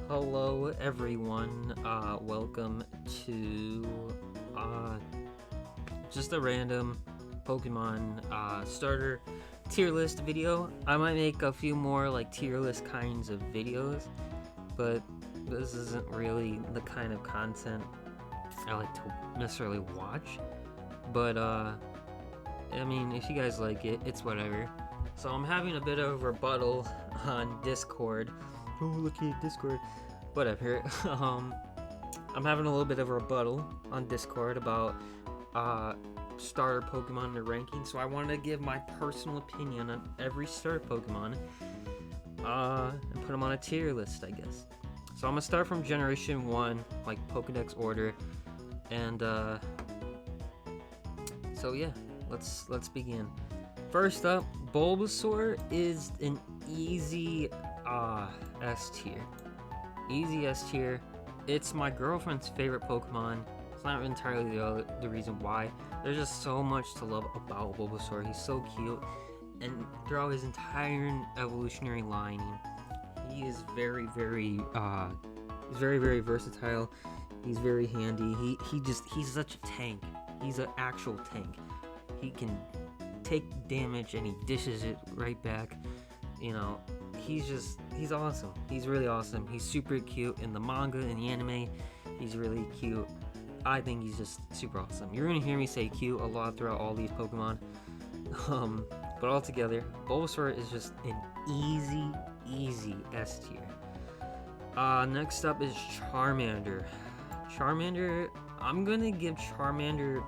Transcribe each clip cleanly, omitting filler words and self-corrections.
Hello everyone, welcome to just a random Pokemon starter tier list video. I might make a few more like tier list kinds of videos, but this isn't really the kind of content I like to necessarily watch. But I mean, if you guys like it, it's whatever. So I'm having a bit of a rebuttal on Discord. Oh, look at Discord. Whatever. I'm having a little bit of a rebuttal on Discord about starter Pokemon and their ranking. So I wanted to give my personal opinion on every starter Pokemon and put them on a tier list, I guess. So I'm gonna start from Generation 1, like Pokedex order, and so yeah, let's begin. First up, Bulbasaur is an easy S tier. Easy S tier. It's my girlfriend's favorite Pokemon. It's not entirely the reason why. There's just so much to love about Bulbasaur. He's so cute, and throughout his entire evolutionary lining, he is very versatile. He's very handy. He's such a tank. He's an actual tank. He can take damage and he dishes it right back. You know, he's awesome. He's really awesome. He's super cute in the manga and the anime. He's really cute. I think he's just super awesome. You're gonna hear me say cute a lot throughout all these Pokemon. But altogether, Bulbasaur is just an easy S tier. Next up is Charmander. I'm gonna give Charmander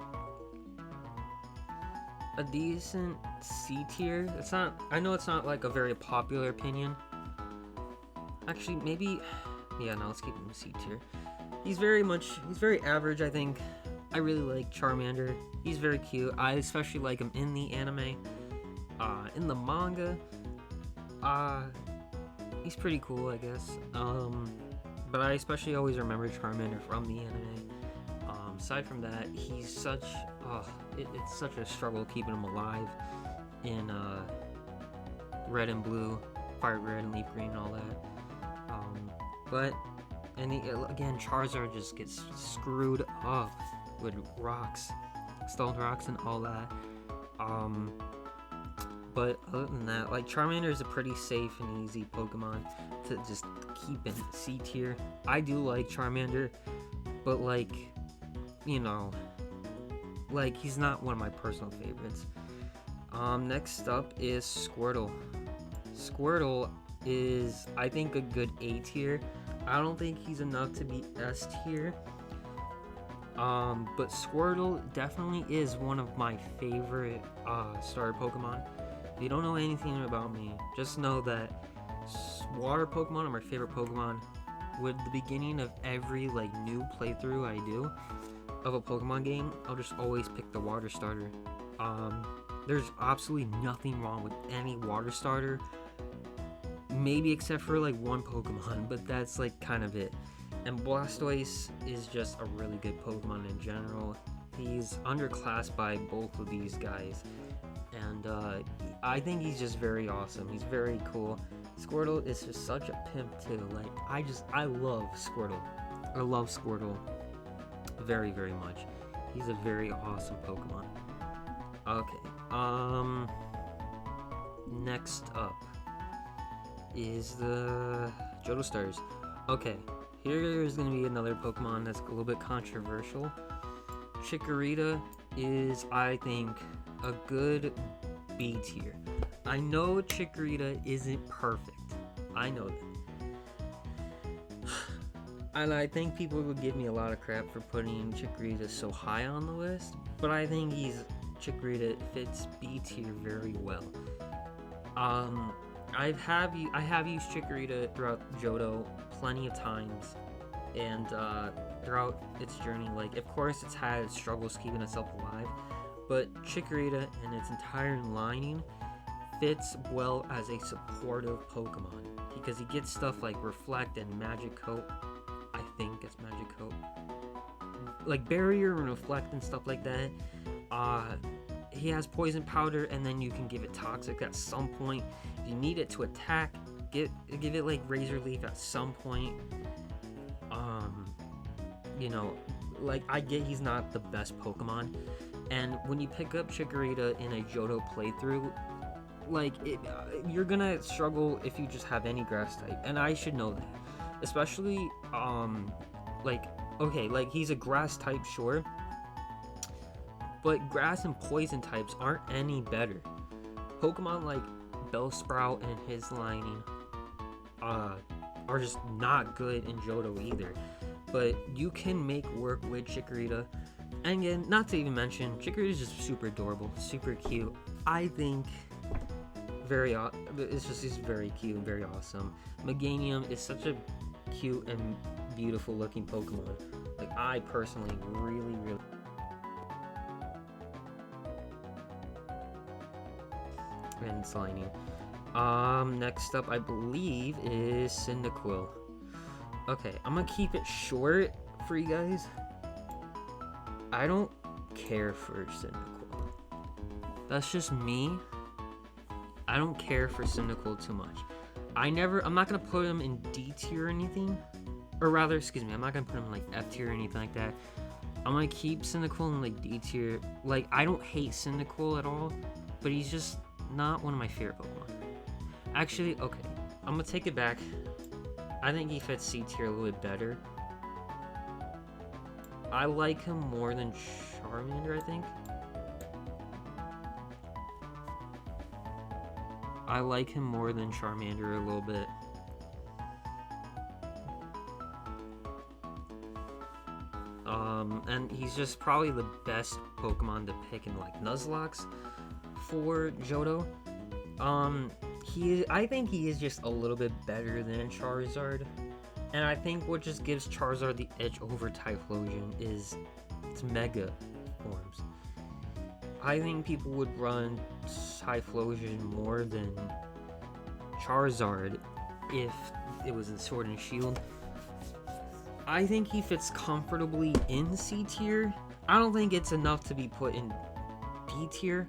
a decent C tier. I know it's not like a very popular opinion. Actually, maybe, yeah, no, let's keep him C tier. He's very average, I think. I really like Charmander. He's very cute. I especially like him in the anime. In the manga, he's pretty cool, I guess. But I especially always remember Charmander from the anime. Aside from that, he's such it's such a struggle keeping him alive in red and blue, fire red and leaf green and all that. Again, Charizard just gets screwed up with rocks, stone rocks and all that. But other than that, like, Charmander is a pretty safe and easy Pokemon to just keep in C tier. I do like Charmander, but like, you know, like, he's not one of my personal favorites. Next up is Squirtle. Squirtle is, I think, a good A tier. I don't think he's enough to be S tier. But Squirtle definitely is one of my favorite starter Pokemon. If you don't know anything about me, just know that water Pokemon are my favorite Pokemon. With the beginning of every like new playthrough I do of a Pokemon game, I'll just always pick the water starter. There's absolutely nothing wrong with any water starter, maybe except for like one Pokemon, but that's like kind of it. And Blastoise is just a really good Pokemon in general. He's underclassed by both of these guys, and I think he's just very awesome. He's very cool. Squirtle is just such a pimp too. Like, I love Squirtle. I love Squirtle very much. He's a very awesome Pokemon. Okay, next up is the Johto Stars. Okay, here is going to be another Pokemon that's a little bit controversial. Chikorita is, I think, a good B tier. I know Chikorita isn't perfect. I know that. And I think people would give me a lot of crap for putting Chikorita so high on the list, but I think Chikorita fits B tier very well. I have used Chikorita throughout Johto plenty of times, and throughout its journey, like, of course it's had its struggles keeping itself alive, but Chikorita and its entire lining fits well as a supportive Pokemon, because he gets stuff like Reflect and Magic Coat. I think it's Magic Coat, like Barrier and Reflect and stuff like that. He has Poison Powder, and then you can give it Toxic at some point. If you need it to attack, give it like Razor Leaf at some point. you know, like, I get he's not the best Pokemon, and when you pick up Chikorita in a Johto playthrough, like, you're gonna struggle if you just have any grass type, and I should know that. Especially, like, okay, like, he's a grass type, sure, but grass and poison types aren't any better. Pokemon like Bellsprout and his lining are just not good in Johto either. But you can make work with Chikorita. And again, not to even mention, Chikorita is just super adorable, super cute. I think he's very cute and very awesome. Meganium is such a cute and beautiful looking Pokemon. Like, I personally really and Sliny. Next up, I believe, is Cyndaquil. Okay, I'm gonna keep it short for you guys. I don't care for Cyndaquil. That's just me. I don't care for Cyndaquil too much. I'm not gonna put him in D tier or anything. Or rather, excuse me, I'm not gonna put him in like F tier or anything like that. I'm gonna keep Cyndaquil in like D tier. Like, I don't hate Cyndaquil at all, but he's just not one of my favorite Pokemon. Actually, okay, I'm gonna take it back. I think he fits C tier a little bit better. I like him more than Charmander, I think. I like him more than Charmander a little bit. And he's just probably the best Pokemon to pick in like Nuzlocke for Johto. I think he is just a little bit better than Charizard. And I think what just gives Charizard the edge over Typhlosion is its Mega forms. I think people would run Typhlosion more than Charizard if it was in Sword and Shield. I think he fits comfortably in C tier. I don't think it's enough to be put in B tier.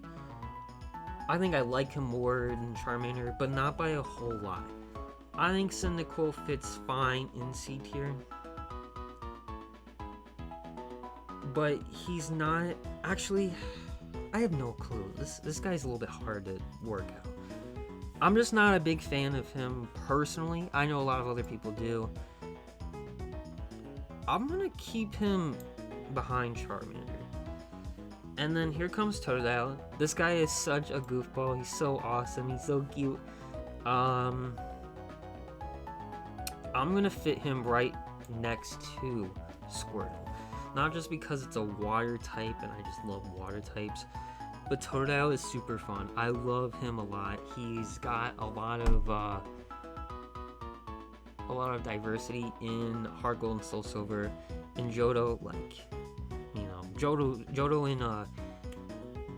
I think I like him more than Charmander, but not by a whole lot. I think Cyndaquil fits fine in C tier. But he's not... Actually, I have no clue. This guy's a little bit hard to work out. I'm just not a big fan of him personally. I know a lot of other people do. I'm gonna keep him behind Charmander. And then here comes Totodile. This guy is such a goofball. He's so awesome. He's so cute. I'm gonna fit him right next to Squirtle. Not just because it's a water type and I just love water types, but Totodile is super fun. I love him a lot. He's got a lot of diversity in Heart Gold and Soul Silver. In Johto, like, you know, Johto in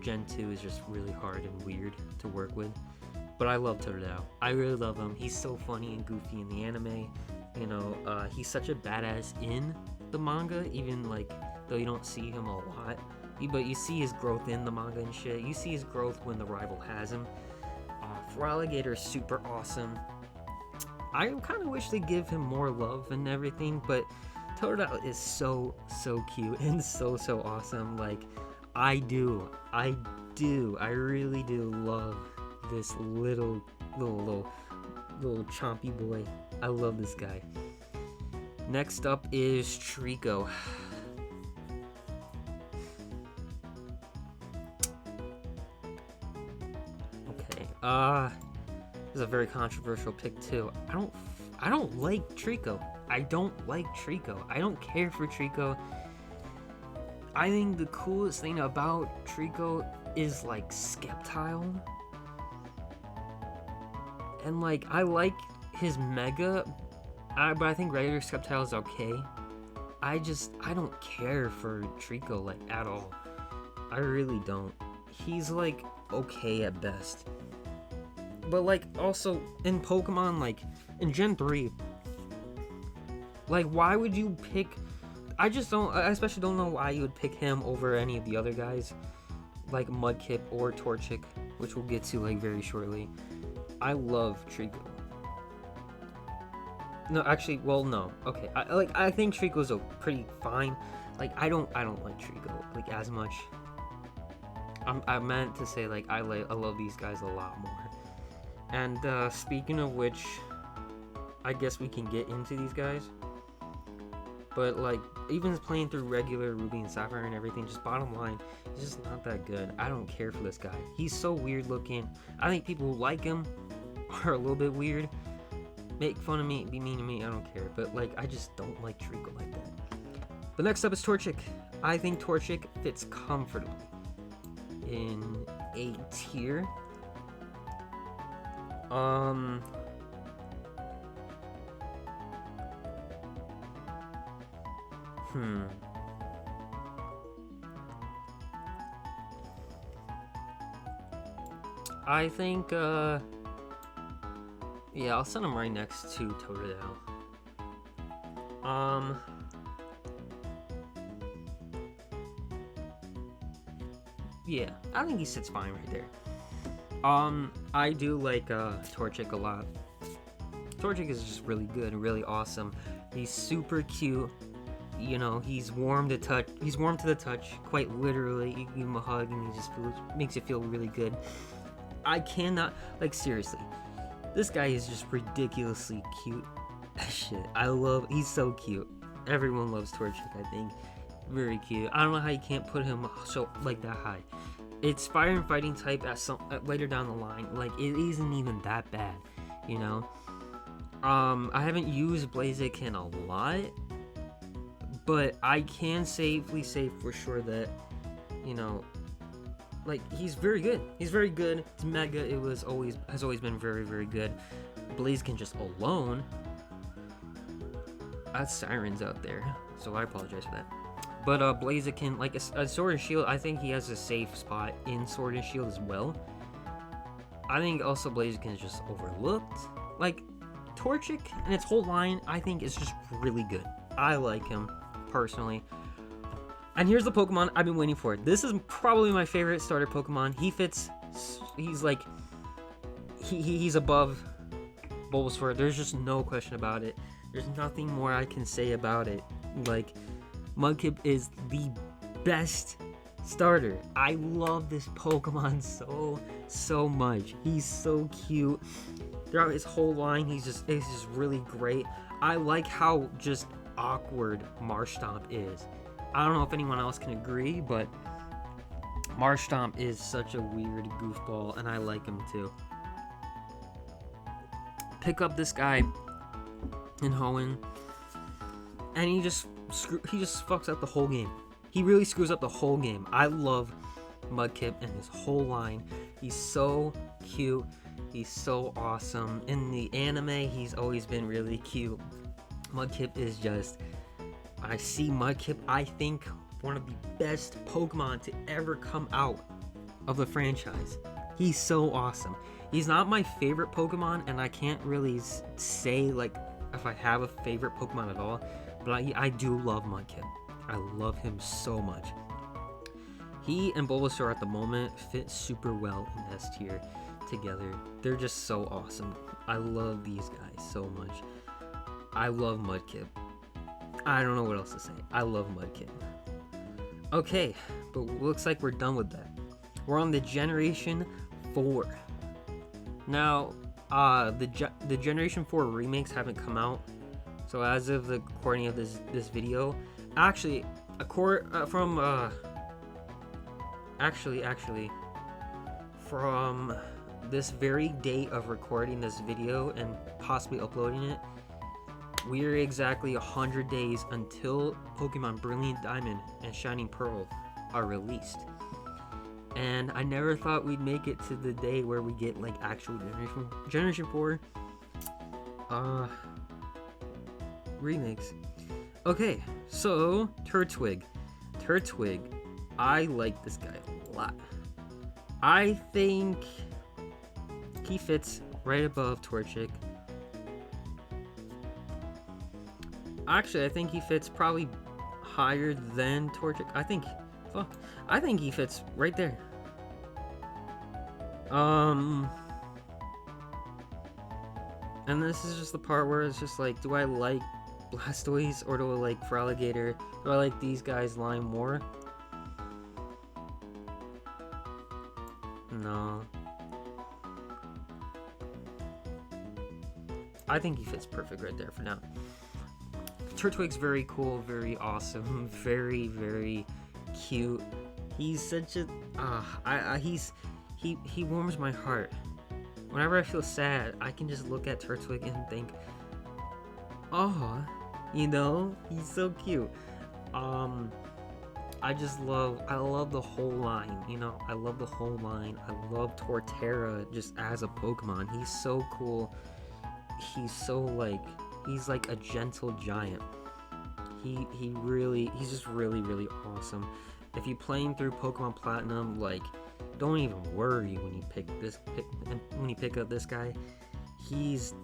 Gen 2 is just really hard and weird to work with. But I love Totodile. I really love him. He's so funny and goofy in the anime. You know, he's such a badass in the manga, even like though you don't see him a lot. But you see his growth in the manga and shit. You see his growth when the rival has him. Feraligatr is super awesome. I kind of wish they give him more love and everything, but Totodile is so cute and so awesome. Like, I really do love this little chompy boy. I love this guy. Next up is Trico. Okay, this is a very controversial pick too. I don't like Trico. I don't like Trico. I don't care for Trico. I think the coolest thing about Trico is like Sceptile. And like, I like his Mega, but I think regular Sceptile is okay. I don't care for Trico like at all. I really don't. He's like okay at best. But like also in Pokemon, like in Gen 3, like why would you pick... I especially don't know why you would pick him over any of the other guys, like Mudkip or Torchic, which we'll get to like very shortly. I love Trico. No, actually, well, no. Okay, I think Trico's a pretty fine. Like, I don't like Trico like as much. I meant to say like I love these guys a lot more. And speaking of which, I guess we can get into these guys. But like, even playing through regular Ruby and Sapphire and everything, just bottom line, he's just not that good. I don't care for this guy. He's so weird looking. I think people who like him are a little bit weird. Make fun of me, be mean to me, I don't care. But like, I just don't like Trico like that. But next up is Torchic. I think Torchic fits comfortably in A tier. I think, yeah, I'll send him right next to Totodile. Yeah, I think he sits fine right there. I do like, Torchic a lot. Torchic is just really good and really awesome. He's super cute. You know, he's warm to touch. He's warm to the touch, quite literally. You give him a hug and he just makes you feel really good. I cannot, like, seriously, this guy is just ridiculously cute. Shit, he's so cute. Everyone loves Torchic, I think. Very cute. I don't know how you can't put him so like that high. It's fire and fighting type at later down the line. Like, it isn't even that bad, you know. I haven't used Blaziken a lot, but I can safely say for sure that, you know, like, he's very good. He's very good. It's mega. Has always been very, very good. Blaziken just alone. That's sirens out there, so I apologize for that. But Blaziken, like a Sword and Shield, I think he has a safe spot in Sword and Shield as well. I think also Blaziken is just overlooked. Like, Torchic and its whole line, I think, is just really good. I like him personally. And here's the Pokemon I've been waiting for. This is probably my favorite starter Pokemon. He's like, he's above Bulbasaur. There's just no question about it. There's nothing more I can say about it. Like, Mudkip is the best starter. I love this Pokemon so much. He's so cute. Throughout his whole line, it's just really great. I like how just awkward Marshtomp is. I don't know if anyone else can agree, but Marshtomp is such a weird goofball, and I like him too. Pick up this guy in Hoenn, and he just fucks up the whole game. He really screws up the whole game. I love Mudkip and his whole line. He's so cute. He's so awesome. In the anime, he's always been really cute. Mudkip is just... I see Mudkip, I think, one of the best Pokemon to ever come out of the franchise. He's so awesome. He's not my favorite Pokemon, and I can't really say, like, if I have a favorite Pokemon at all, but I do love Mudkip. I love him so much. He and Bulbasaur at the moment fit super well in S tier together. They're just so awesome. I love these guys so much. I love Mudkip. I don't know what else to say. I love Mudkip. Okay, but looks like we're done with that. We're on the Generation 4. Now, the Generation 4 remakes haven't come out. So as of the recording of this video, actually, from this very date of recording this video and possibly uploading it, we're exactly 100 days until Pokemon Brilliant Diamond and Shining Pearl are released. And I never thought we'd make it to the day where we get, like, actual Generation 4 remakes. Okay, so Turtwig, I like this guy a lot. I think he fits right above Torchic. Actually, I think he fits probably higher than Torchic. I think he fits right there. And this is just the part where it's just like, do I like Blastoise or do I like Feraligatr? Do I like these guys' line more? No. I think he fits perfect right there for now. Turtwig's very cool, very awesome, very, very cute. He's such a he warms my heart. Whenever I feel sad, I can just look at Turtwig and think, oh, you know, he's so cute. I love the whole line, you know, I love the whole line. I love Torterra just as a Pokemon. He's so cool. He's so like, he's like a gentle giant. He's just really awesome. If you're playing through Pokemon Platinum, like, don't even worry when you pick up this guy. He's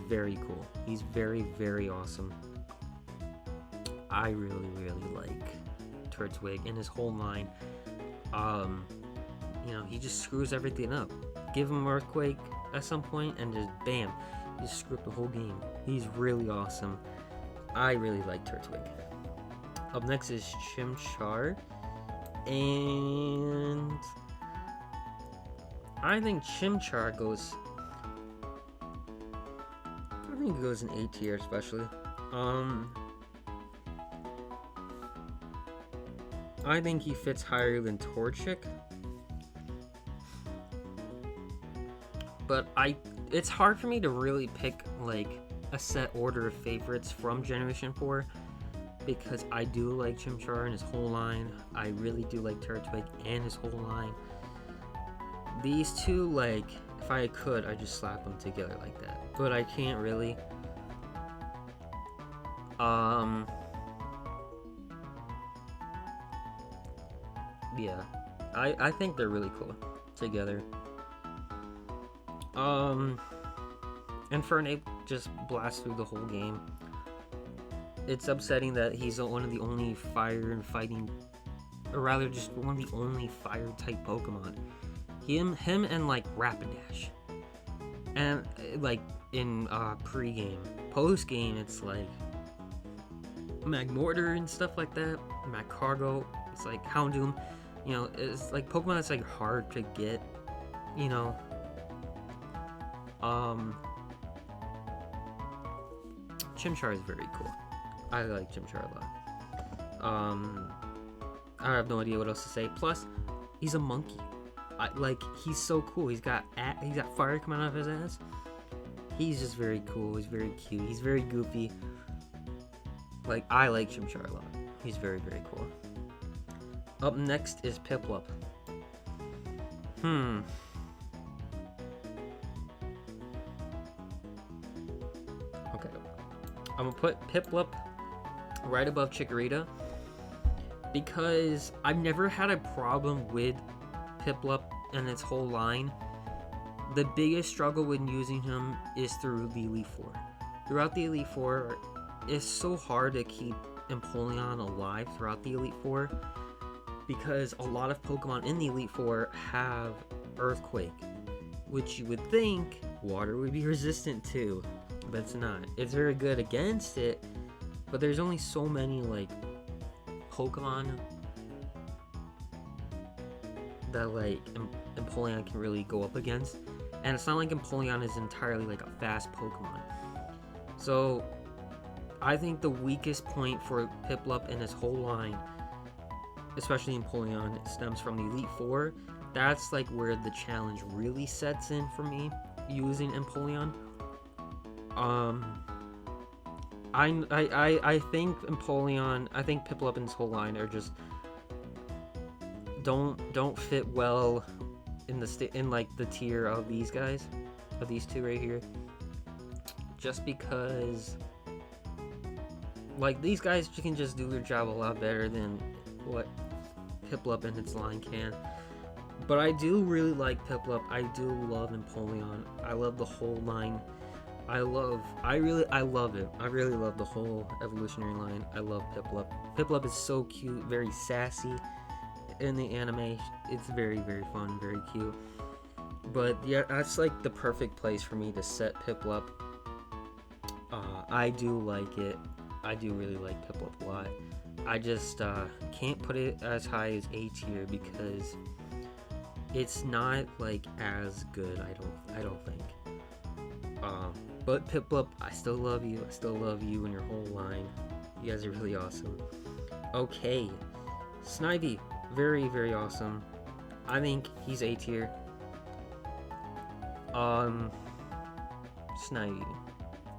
very cool. He's very awesome. I really like Turtwig and his whole line. You know, he just screws everything up. Give him Earthquake at some point and just bam, just screw up the whole game. He's really awesome. I really like Turtwig. Up next is Chimchar, and I think Chimchar goes. I think it goes in A tier, especially. I think he fits higher than Torchic, but it's hard for me to really pick like a set order of favorites from Generation 4 because I do like Chimchar and his whole line. I really do like Turtwig and his whole line. These two, like, if I could, I'd just slap them together like that, but I can't really. Yeah, I think they're really cool together. And for an ape just blast through the whole game. It's upsetting that he's one of the only fire and fighting, or rather just one of the only fire type Pokemon. Him and like Rapidash. And like in pre-game. Post-game it's like Magmortar and stuff like that. Magcargo. It's like Houndoom. You know, it's like Pokemon that's like hard to get, you know. Chimchar is very cool. I like Chimchar a lot. I have no idea what else to say. Plus, he's a monkey. He's so cool. He's got fire coming out of his ass. He's just very cool. He's very cute. He's very goofy. Like, I like Chimchar a lot. He's very cool. Up next is Piplup. Okay. I'm gonna put Piplup right above Chikorita because I've never had a problem with Piplup and its whole line. The biggest struggle when using him is through the Elite Four. Throughout the Elite Four, it's so hard to keep Empoleon alive throughout the Elite Four because a lot of Pokemon in the Elite Four have Earthquake, which you would think water would be resistant to, but it's not. It's very good against it, but there's only so many like Pokemon that like Empoleon can really go up against, and it's not like Empoleon is entirely like a fast Pokemon. So I think the weakest point for Piplup and his whole line, especially Empoleon, stems from the Elite Four. That's like where the challenge really sets in for me using Empoleon. I think Empoleon, I think Piplup and his whole line are just don't fit well in the tier of these guys, of these two right here. Just because like these guys can just do their job a lot better than what Piplup and its line can. But I do really like Piplup. I do love Empoleon. I love the whole line. I love it. I really love the whole evolutionary line. I love Piplup. Piplup is so cute, very sassy. In the anime, it's very fun, very cute. But yeah, that's like the perfect place for me to set Piplup I do like it. I do really like Piplup a lot. I just can't put it as high as A tier because it's not like as good. I don't think. But Piplup, I still love you. I still love you and your whole line. You guys are really awesome. Okay, Snivy, very very awesome. I think he's A tier. Snivy.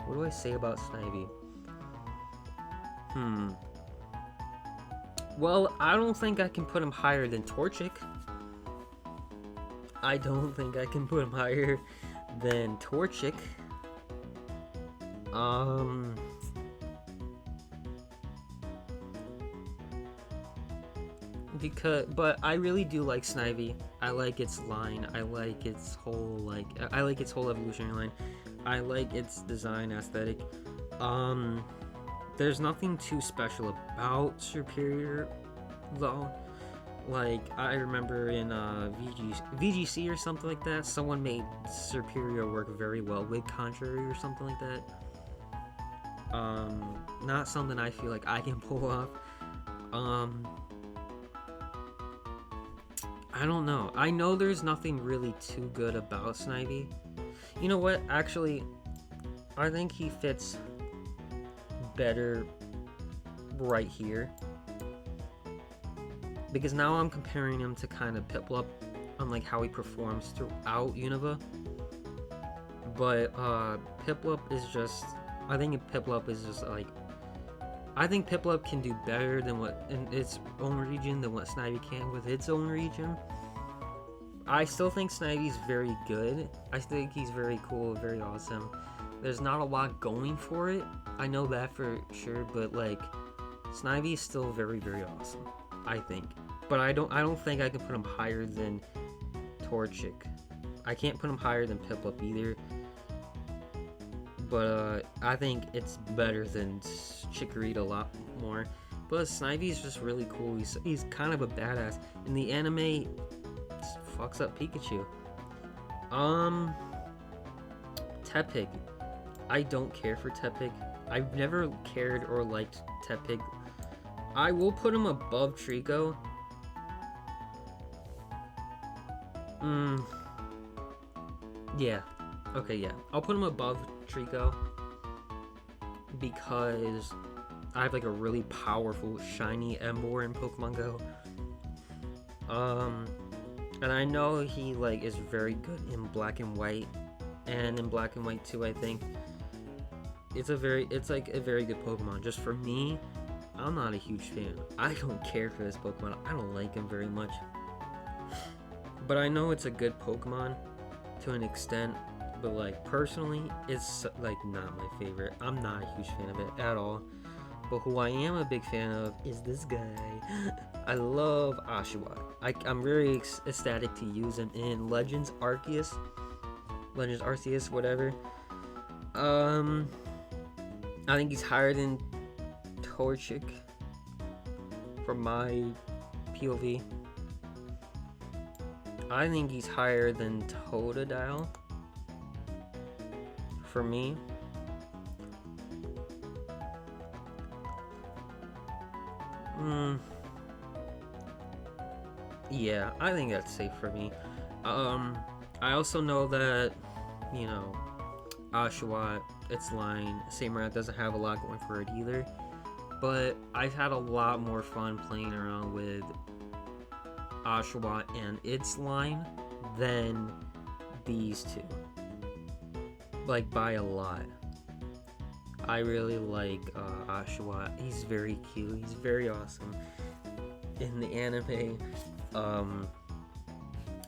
What do I say about Snivy? Well, I don't think I can put him higher than Torchic. I don't think I can put him higher than Torchic. But I really do like Snivy. I like its line. I like its whole evolutionary line. I like its design aesthetic. There's nothing too special about Superior though. Like, I remember in VGC or something like that, someone made Superior work very well with Contrary or something like that. Not something I feel like I can pull off. I don't know. I know there's nothing really too good about Snivy. You know what? Actually, I think he fits better right here. Because now I'm comparing him to kind of Piplup on like how he performs throughout Unova. But Piplup is just, I think Piplup is just like, I think Piplup can do better than what in its own region than what Snivy can with its own region. I still think Snivy's very good. I think he's very cool, very awesome. There's not a lot going for it. I know that for sure, but like Snivy's still very, very awesome, I think. But I don't think I can put him higher than Torchic. I can't put him higher than Piplup either. But I think it's better than Chikorita a lot more. But Snivy's just really cool. He's kind of a badass. In the anime, fucks up Pikachu. Tepig. I don't care for Tepig. I've never cared or liked Tepig. I will put him above Trico. Yeah. Okay, yeah. I'll put him above Trico because I have like a really powerful shiny Emboar in Pokemon Go. And I know he like is very good in Black and White, and in Black and White too. I think it's like a very good Pokemon. Just for me, I'm not a huge fan. I don't care for this Pokemon. I don't like him very much. But I know it's a good Pokemon to an extent. But like personally, it's like not my favorite. I'm not a huge fan of it at all. But who I am a big fan of is this guy. I love Oshawa. I'm very ecstatic to use him in Legends Arceus, whatever. I think he's higher than Torchic from my POV. I think he's higher than Totodile for me. Yeah, I think that's safe for me. I also know that, you know, Oshawa, its line, Samurott doesn't have a lot going for it either. But I've had a lot more fun playing around with Oshawa and its line than these two. Like, by a lot. I really like Oshawa. He's very cute. He's very awesome. In the anime,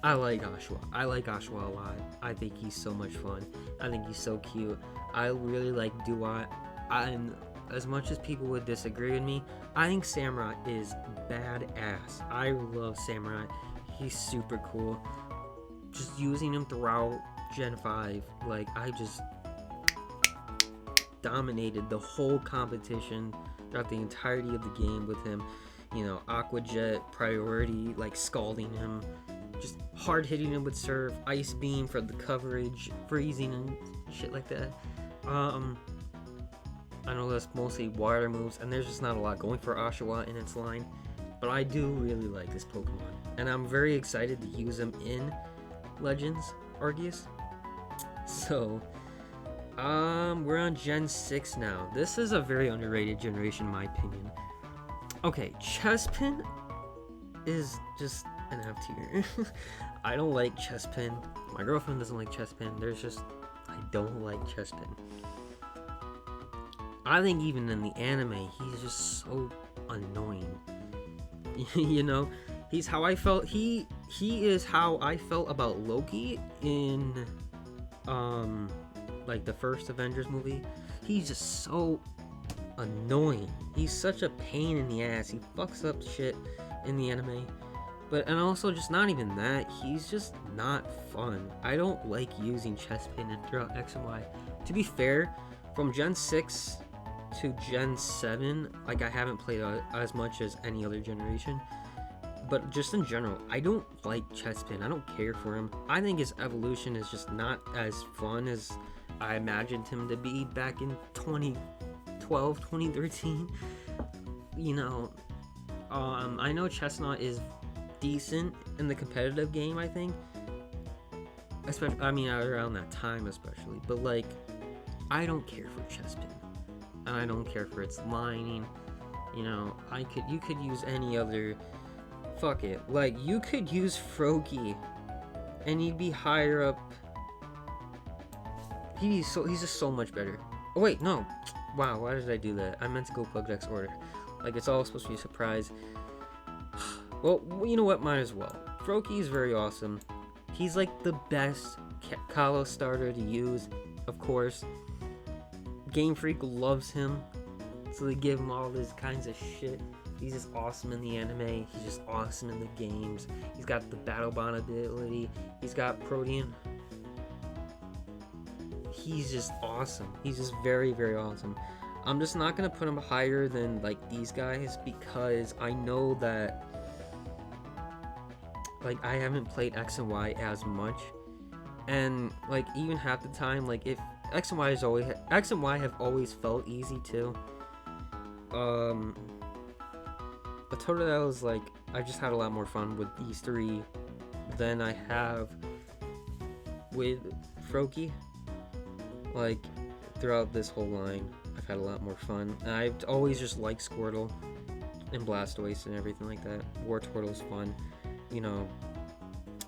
I like Oshawa. I like Oshawa a lot. I think he's so much fun. I think he's so cute. I really like Dua. And as much as people would disagree with me, I think Samurott is badass. I love Samurott. He's super cool. Just using him throughout Gen 5, like, I just dominated the whole competition throughout the entirety of the game with him. You know, Aqua Jet, priority, like scalding him, just hard hitting him with Surf, Ice Beam for the coverage, freezing and shit like that. I know that's mostly water moves, and there's just not a lot going for Oshawa in its line. But I do really like this Pokemon, and I'm very excited to use him in Legends Arceus. So, we're on Gen 6 now. This is a very underrated generation, in my opinion. Okay, Chestpin is just an F tier. I don't like Chestpin. My girlfriend doesn't like Chestpin. I don't like Chestpin. I think even in the anime, he's just so annoying. You know, he's how I felt. He is how I felt about Loki in like the first Avengers movie. He's just so annoying. He's such a pain in the ass. He fucks up shit in the anime. And also just not even that, he's just not fun. I don't like using Chestpin throughout X and Y. To be fair, from Gen 6 to Gen 7, like I haven't played as much as any other generation. But just in general, I don't like Chestpin. I don't care for him. I think his evolution is just not as fun as I imagined him to be back in 2012, 2013. You know, I know Chestnut is decent in the competitive game, I think. Especially, I mean, around that time especially. But like, I don't care for Chestpin. And I don't care for its lining. You know, you could use any other. Fuck it. Like, you could use Froakie, and he'd be higher up. He's just so much better. Oh wait, no. Wow, why did I do that? I meant to go Pokédex order. Like, it's all supposed to be a surprise. Well, you know what? Might as well. Froakie is very awesome. He's like the best kalo starter to use, of course. Game Freak loves him, so they give him all this kinds of shit. He's just awesome in the anime. He's just awesome in the games. He's got the Battle Bond ability. He's got Protean. He's just awesome. He's just very, very awesome. I'm just not gonna put him higher than like these guys because I know that like I haven't played X and Y as much, and like even half the time, like if X and Y have always felt easy too. But Totodile is like, I just had a lot more fun with these three than I have with Froakie. Like, throughout this whole line, I've had a lot more fun. And I've always just liked Squirtle and Blastoise and everything like that. Wartortle's fun. You know,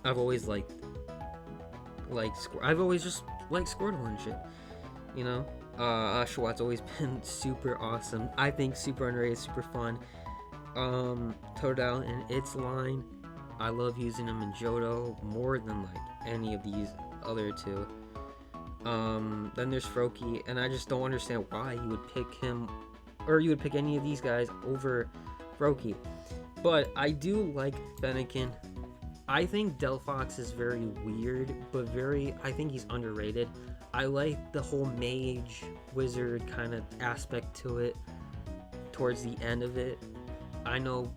I've always I've always just liked Squirtle and shit. You know? Oshawa's always been super awesome. I think super underrated, super fun. Totodile and its line, I love using them in Johto more than like any of these other two. Then there's Froakie, and I just don't understand why you would pick him, or you would pick any of these guys over Froakie. But I do like Fennekin. I think Delphox is very weird, but I think he's underrated. I like the whole mage wizard kind of aspect to it towards the end of it. I know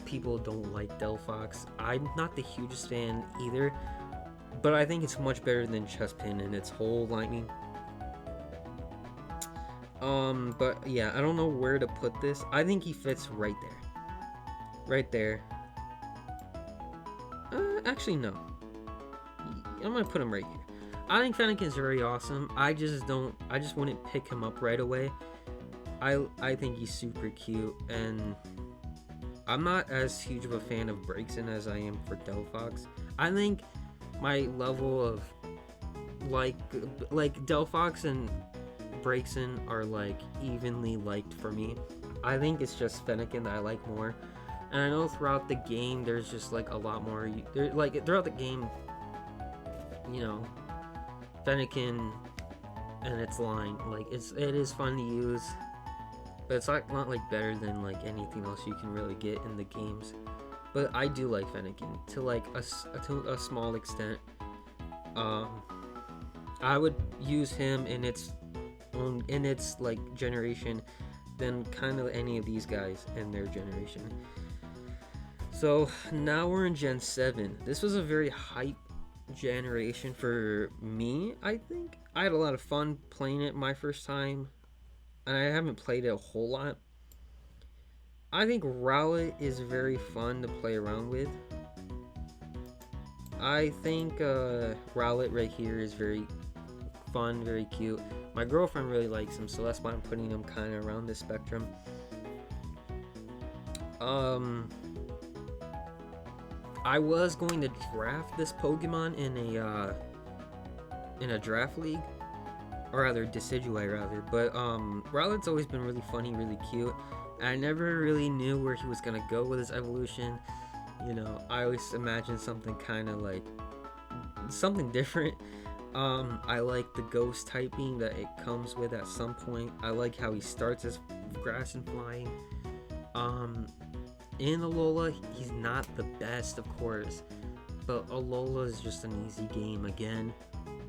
people don't like Delphox. I'm not the hugest fan either, but I think it's much better than Chestpin and its whole lightning. But yeah, I don't know where to put this. I think he fits right there. Right there. Actually, no. I'm gonna put him right here. I think Fennekin's very awesome. I just wouldn't pick him up right away. I think he's super cute, and I'm not as huge of a fan of Braixen as I am for Delphox. I think my level of like Delphox and Braixen are like evenly liked for me. I think it's just Fennekin that I like more. And I know throughout the game there's just like a lot more throughout the game, you know, Fennekin and its line, like it is fun to use, but it's not like better than like anything else you can really get in the games. But I do like Fennekin to like a small extent. I would use him in its like generation than kind of any of these guys in their generation. So now we're in Gen 7. This was a very hype generation for me, I think. I had a lot of fun playing it my first time. and I haven't played it a whole lot. I think Rowlet is very fun to play around with. I think Rowlet right here is very fun, very cute. My girlfriend really likes him, so that's why I'm putting him kind of around the spectrum. I was going to draft this Pokemon in a draft league, or rather Decidueye rather, but Rowlet's always been really funny, really cute. I never really knew where he was gonna go with his evolution. You know, I always imagined something kind of like something different. I like the ghost typing that it comes with at some point. I like how he starts as grass and flying. In Alola, he's not the best, of course, but Alola is just an easy game again.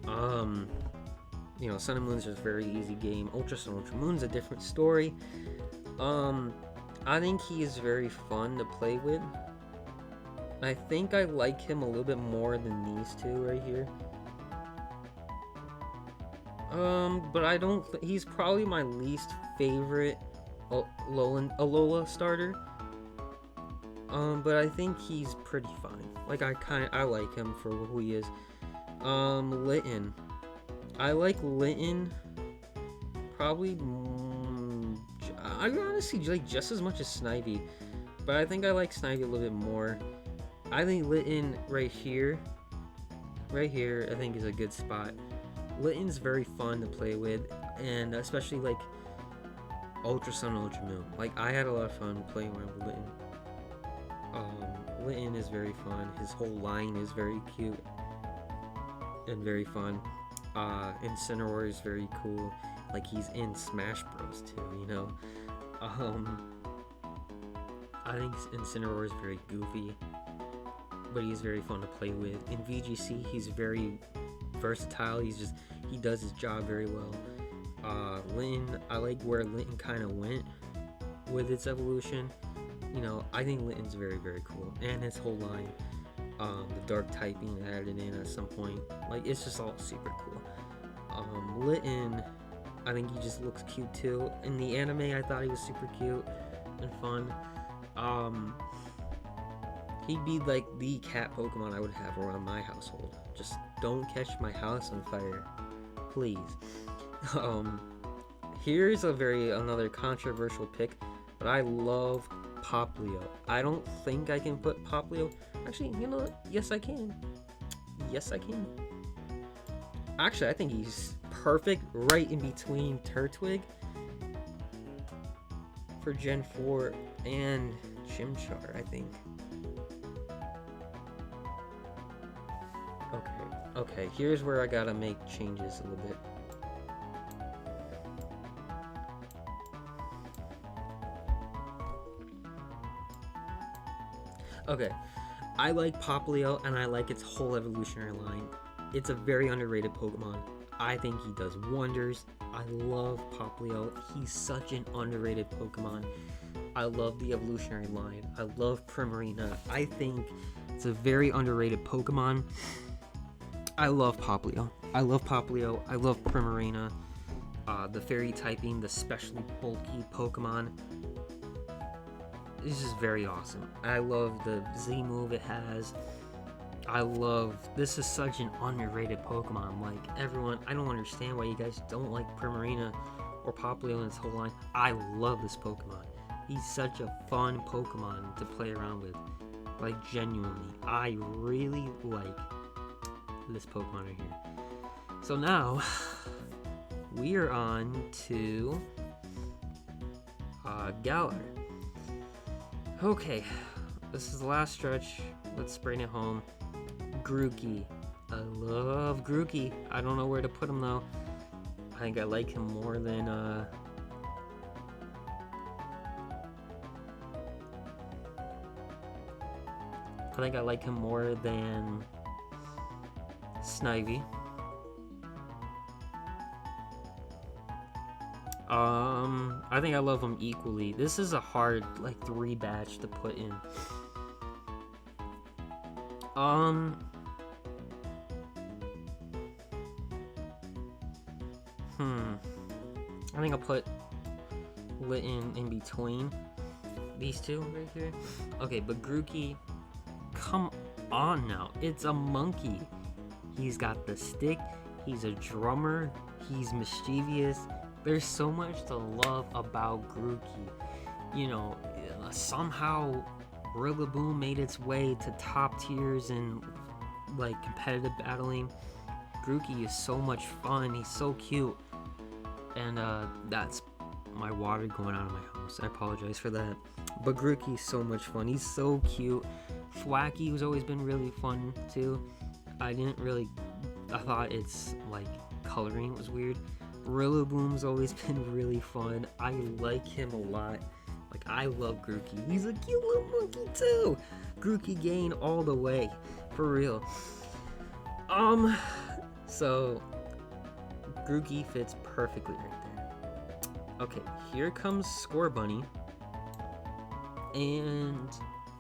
You know, Sun and Moon's just a very easy game. Ultra Sun, Ultra Moon's a different story. I think he is very fun to play with. I think I like him a little bit more than these two right here. But I don't. He's probably my least favorite Alola starter. But I think he's pretty fine. Like I like him for who he is. Linton. I like Linton probably. I honestly like just as much as Snivy, but I think I like Snivy a little bit more. I think Linton right here, I think is a good spot. Linton's very fun to play with, and especially like Ultra Sun, Ultra Moon. Like I had a lot of fun playing around with Linton. Linton is very fun. His whole line is very cute and very fun. Incineroar is very cool. Like he's in Smash Bros too, you know. I think Incineroar is very goofy, but he's very fun to play with. In VGC, he's very versatile. He does his job very well. Linton, I like where Linton kind of went with its evolution. You know, I think Linton's very, very cool, and his whole line, the dark typing added in at some point, like it's just all super cool. Linton, I think he just looks cute too. In the anime, I thought he was super cute and fun. He'd be like the cat Pokemon I would have around my household. Just don't catch my house on fire, please. Here's another controversial pick, but I love Poplio. I don't think I can put Poplio. Actually, you know what? Yes, I can. Yes, I can. Actually, I think he's perfect right in between Turtwig for Gen 4 and Chimchar, I think. Okay, here's where I gotta make changes a little bit. Okay, I like Poplio and I like its whole evolutionary line. It's a very underrated Pokemon. I think he does wonders. I love Poplio. He's such an underrated Pokemon. I love the evolutionary line. I love Primarina. I think it's a very underrated Pokemon. I love Poplio. I love Primarina. The fairy typing, the specially bulky Pokemon. It's just very awesome. I love the Z move it has. This is such an underrated Pokemon. Like everyone, I don't understand why you guys don't like Primarina or Poplio in its whole line. I love this Pokemon. He's such a fun Pokemon to play around with. Like genuinely, I really like this Pokemon right here. So now we are on to Galar. Okay, this is the last stretch. Let's bring it home. Grooky. I love Grooky. I don't know where to put him though. I think I like him more than Snivy. I think I love them equally. This is a hard, like, 3 batch to put in. I think I'll put Linton in between these two right here. Okay, but Grooky, come on now. It's a monkey. He's got the stick. He's a drummer. He's mischievous. There's so much to love about Grooky. You know, somehow brigaboom made its way to top tiers in like competitive battling. Grooky is so much fun. He's so cute. And that's my water going out of my house. I apologize for that. But Grooky's so much fun. He's so cute. Froakie has always been really fun too. I thought its like coloring was weird. Rillaboom's always been really fun. I like him a lot. Like, I love Grooky. He's a cute little monkey too. Grooky gain all the way, for real. So Grooky fits perfectly right there. Okay, here comes Scorebunny, and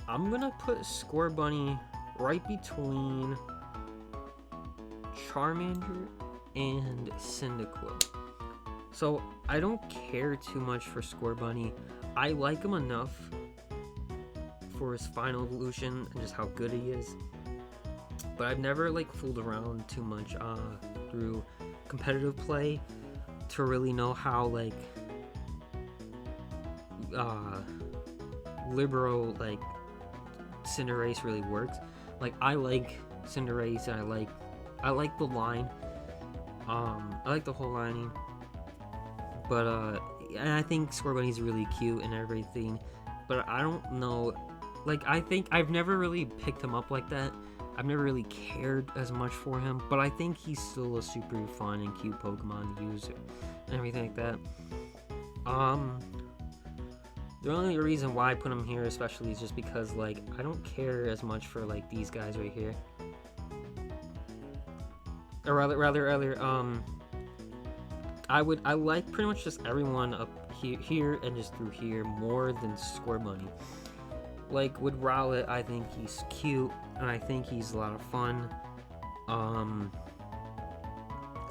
I'm gonna put Scorebunny right between Charmander and Cyndaquil. So I don't care too much for Scorebunny. I like him enough for his final evolution and just how good he is. But I've never like fooled around too much through competitive play to really know how like Libero like Cinderace really works. Like, I like Cinderace and I like the line. I like the whole lining. But and I think Scorebunny's really cute and everything. But I don't know, like, I think I've never really picked him up like that. I've never really cared as much for him, but I think he's still a super fun and cute Pokemon to use and everything like that. The only reason why I put him here especially is just because, like, I don't care as much for, like, these guys right here. Or rather, I like pretty much just everyone up here and just through here more than Scorebunny. Like, with Rowlet, I think he's cute, and I think he's a lot of fun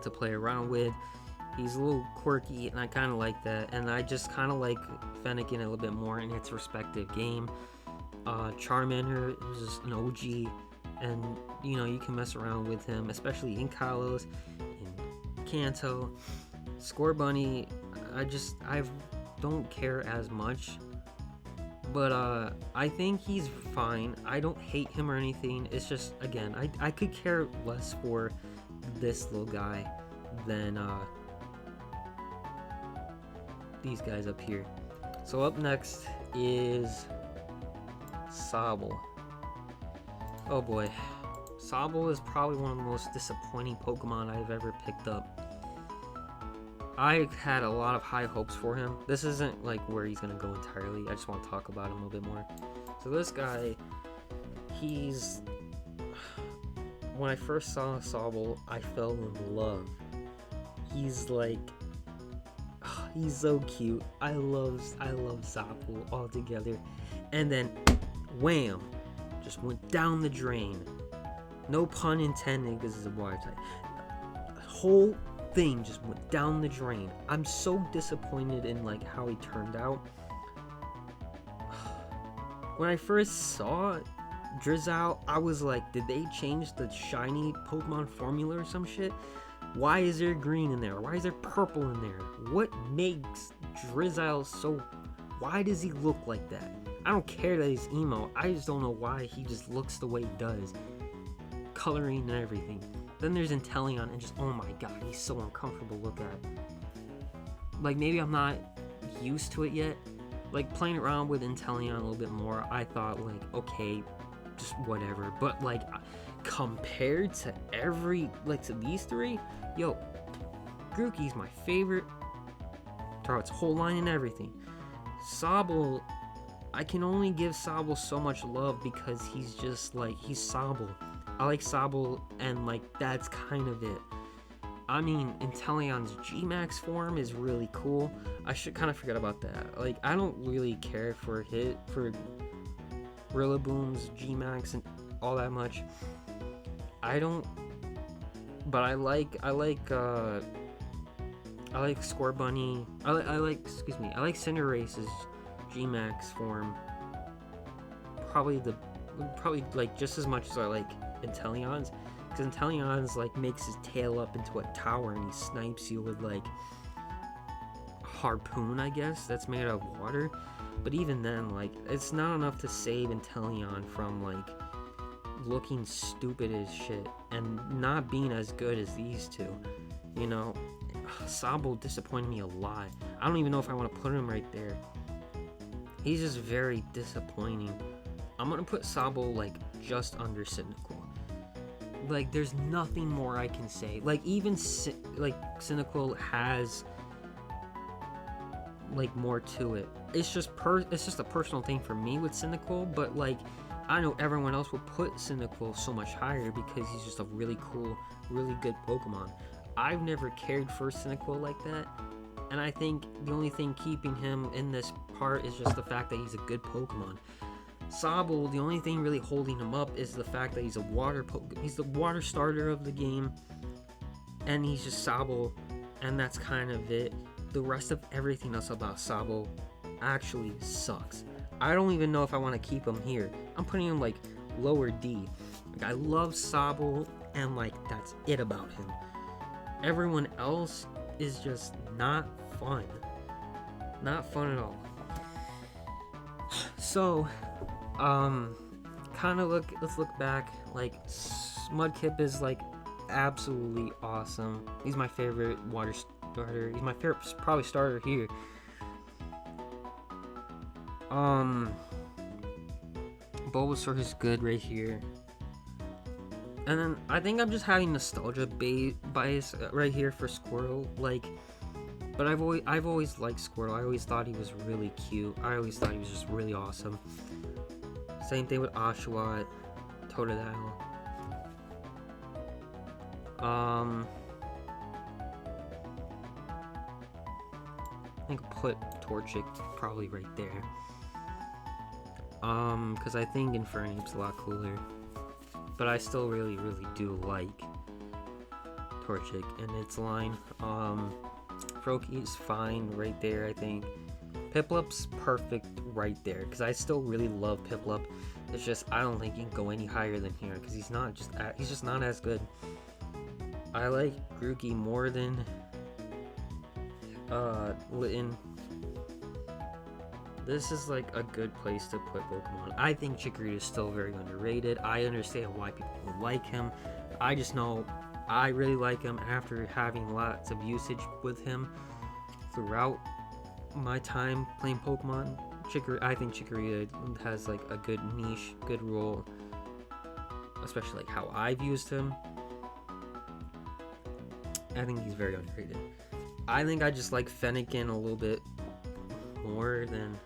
to play around with. He's a little quirky, and I kind of like that, and I just kind of like Fennekin a little bit more in its respective game. Charmander is just an OG, and, you know, you can mess around with him, especially in Kalos, in Kanto. Scorebunny, I don't care as much. But I think he's fine. I don't hate him or anything. It's just, again, I could care less for this little guy than these guys up here. So up next is Sabo. Oh boy. Sabo is probably one of the most disappointing Pokemon I've ever picked up. I had a lot of high hopes for him. This isn't like where he's gonna go entirely. I just want to talk about him a little bit more. So this guy, when I first saw Sabo, I fell in love. He's like, he's so cute. I love Sabo altogether. And then, wham, just went down the drain. No pun intended, because it's a water type. The whole thing just went down the drain. I'm so disappointed in like how he turned out. When I first saw Drizzle, I was like, did they change the shiny Pokemon formula or some shit? Why is there green in there? Why is there purple in there? What makes Drizzle so... Why does he look like that? I don't care that he's emo. I just don't know why he just looks the way he does. Coloring and everything. Then there's Inteleon, and just, oh my god, he's so uncomfortable to look at. Like, maybe I'm not used to it yet. Like, playing around with Inteleon a little bit more, I thought, like, okay, just whatever. But, like, compared to to these three, yo, Grooky's my favorite. Throughout its whole line and everything. Sabo, I can only give Sabo so much love because he's just, like, he's Sabo. I like Sabo, and, like, that's kind of it. I mean, Inteleon's G-Max form is really cool. I should kind of forget about that. Like, I don't really care for Rillaboom's G-Max and all that much. I don't, but I like I like Scorebunny. I like Cinderace's G-Max form. Probably like just as much as I like Inteleon's, because Inteleon's like makes his tail up into a tower and he snipes you with like a harpoon, I guess, that's made out of water. But even then, like, it's not enough to save Inteleon from like looking stupid as shit and not being as good as these two. You know, Sabo disappointed me a lot. I don't even know if I want to put him right there. He's just very disappointing. I'm gonna put Sabo like just under Cyndaquil. Like, there's nothing more I can say. Like, even like Cyndaquil has like more to it. It's just a personal thing for me with Cyndaquil, but like I know everyone else would put Cyndaquil so much higher because he's just a really cool, really good Pokemon. I've never cared for Cyndaquil like that, and I think the only thing keeping him in this part is just the fact that he's a good Pokemon. Sabo, the only thing really holding him up is the fact that he's he's the water starter of the game, and he's just Sabo, and that's kind of it. The rest of everything else about Sabo actually sucks. I don't even know if I want to keep him here. I'm putting him like lower D. Like, I love Sabo, and like that's it about him. Everyone else is just not fun. Not fun at all. So, let's look back. Like, Mudkip is like absolutely awesome. He's my favorite water starter. He's my favorite probably starter here. Bulbasaur is good right here. And then I think I'm just having nostalgia bias right here for Squirtle. Like, but I've always liked Squirtle. I always thought he was really cute. I always thought he was just really awesome. Same thing with Oshawa, Totodile. I think I'll put Torchic probably right there. Because I think Infernape's a lot cooler. But I still really do like Torchic and its line. Froakie's fine right there, I think. Piplup's perfect right there, because I still really love Piplup. It's just I don't think you can go any higher than here, because he's just not as good. I like Grooky more than Linton. This is like a good place to put Pokemon. I think Chikorita is still very underrated. I understand why people like him. I just know I really like him after having lots of usage with him throughout my time playing Pokemon. I think Chikorita has like a good niche, good role, especially like how I've used him. I think he's very underrated. I think I just like Fennekin a little bit more than...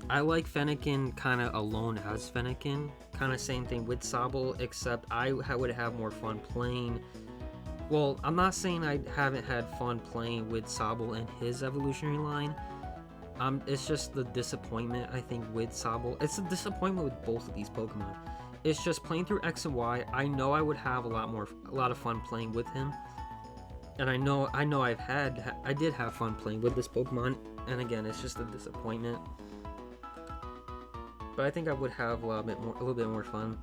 I like Fennekin kind of alone as Fennekin. Kind of same thing with Sabo, except I would have more fun playing... Well, I'm not saying I haven't had fun playing with Sabo and his evolutionary line. It's just the disappointment, I think, with Sabo. It's a disappointment with both of these Pokemon. It's just playing through X and Y. I know I would have a lot of fun playing with him. And I know I did have fun playing with this Pokemon. And again, it's just a disappointment. But I think I would have a little bit more fun.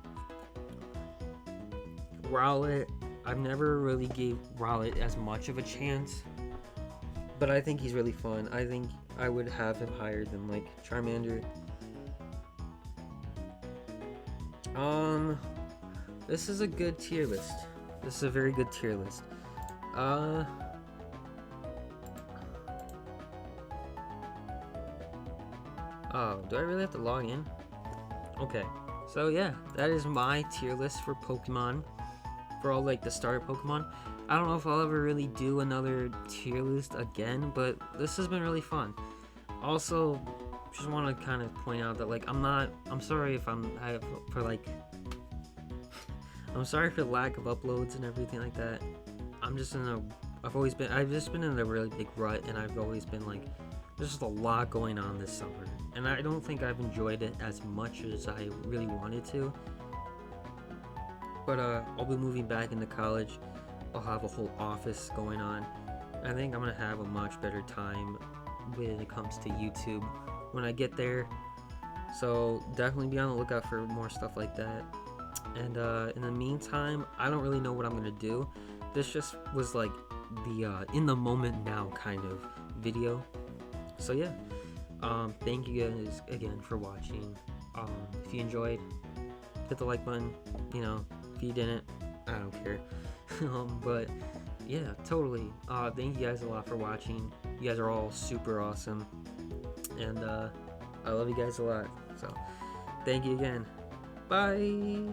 Rowlet, I've never really gave Rowlet as much of a chance, but I think he's really fun. I think I would have him higher than like Charmander. This is a good tier list. This is a very good tier list. Oh, do I really have to log in? Okay, so yeah, that is my tier list for Pokemon, for all like the starter Pokemon. I don't know if I'll ever really do another tier list again, but this has been really fun. Also, just want to kind of point out that like I'm sorry for the lack of uploads and everything like that. I've just been in a really big rut, and I've always been like, there's just a lot going on this summer, and I don't think I've enjoyed it as much as I really wanted to. But I'll be moving back into college. I'll have a whole office going on, I think I'm gonna have a much better time when it comes to YouTube when I get there. So definitely be on the lookout for more stuff like that. And in the meantime, I don't really know what I'm gonna do. This just was like the in the moment now kind of video. So yeah, thank you guys again for watching. If you enjoyed, hit the like button. You know, if you didn't, I don't care. But yeah, totally. Thank you guys a lot for watching. You guys are all super awesome, and I love you guys a lot. So thank you again. Bye.